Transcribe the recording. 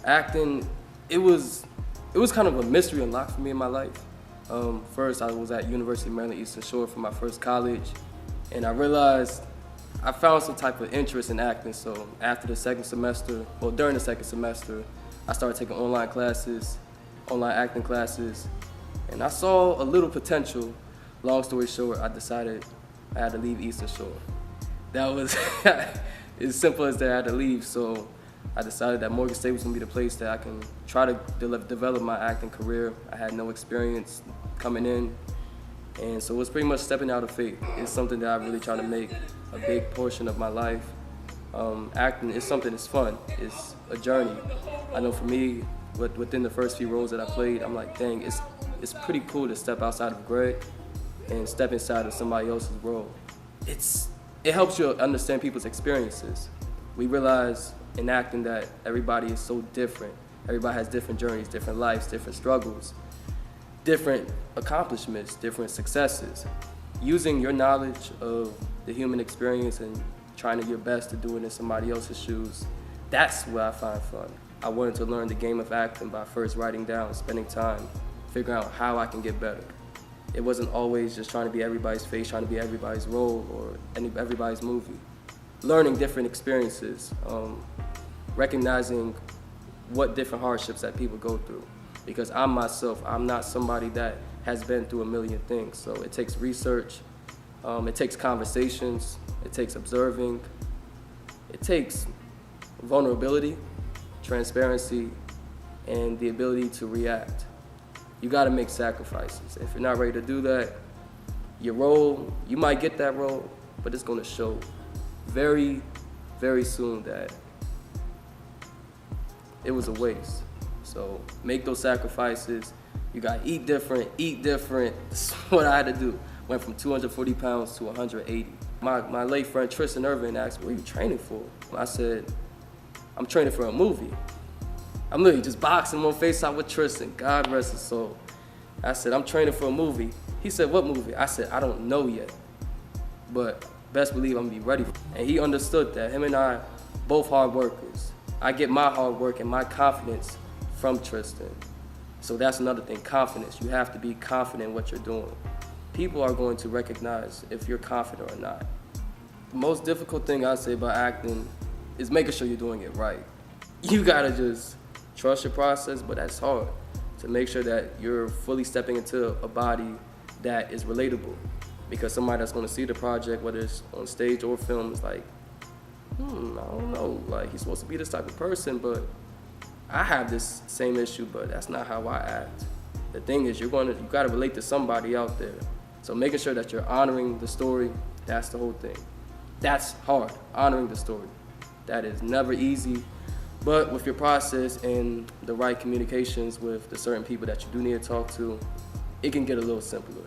Acting, it was kind of a mystery unlock for me in my life. First, I was at University of Maryland Eastern Shore for my first college, and I realized I found some type of interest in acting. So after the second semester, well, during the second semester, I started taking online acting classes, and I saw a little potential. Long story short, I decided I had to leave Eastern Shore. That was as simple as that. I had to leave. So I decided that Morgan State was gonna be the place that I can try to develop my acting career. I had no experience coming in, and so it was pretty much stepping out of faith. It's something that I really try to make a big portion of my life. Acting is something that's fun. It's a journey. I know for me, within the first few roles that I played, I'm like, dang, it's pretty cool to step outside of Greg and step inside of somebody else's role. It helps you understand people's experiences. We realize in acting that everybody is so different. Everybody has different journeys, different lives, different struggles, different accomplishments, different successes. Using your knowledge of the human experience and trying your best to do it in somebody else's shoes, that's where I find fun. I wanted to learn the game of acting by first writing down, spending time, figuring out how I can get better. It wasn't always just trying to be everybody's face, trying to be everybody's role or everybody's movie. Learning different experiences, recognizing what different hardships that people go through. Because I'm not somebody that has been through a million things. So it takes research, it takes conversations, it takes observing, it takes vulnerability, transparency, and the ability to react. You gotta make sacrifices. If you're not ready to do that, your role, you might get that role, but it's gonna show very, very soon that it was a waste. So make those sacrifices. You gotta eat different. That's what I had to do. Went from 240 pounds to 180. My late friend Tristan Irvin asked me, what are you training for? I said, I'm training for a movie. I'm literally just boxing on FaceTime with Tristan, God rest his soul. I said, I'm training for a movie. He said, what movie? I said, I don't know yet, but best believe I'm gonna be ready. And he understood that. Him and I, both hard workers. I get my hard work and my confidence from Tristan. So that's another thing, confidence. You have to be confident in what you're doing. People are going to recognize if you're confident or not. The most difficult thing I say about acting is making sure you're doing it right. You gotta just trust your process, but that's hard. To make sure that you're fully stepping into a body that is relatable. Because somebody that's gonna see the project, whether it's on stage or film, is like, I don't know, like he's supposed to be this type of person, but I have this same issue, but that's not how I act. The thing is, you gotta relate to somebody out there. So making sure that you're honoring the story, that's the whole thing. That's hard, honoring the story. That is never easy, but with your process and the right communications with the certain people that you do need to talk to, it can get a little simpler.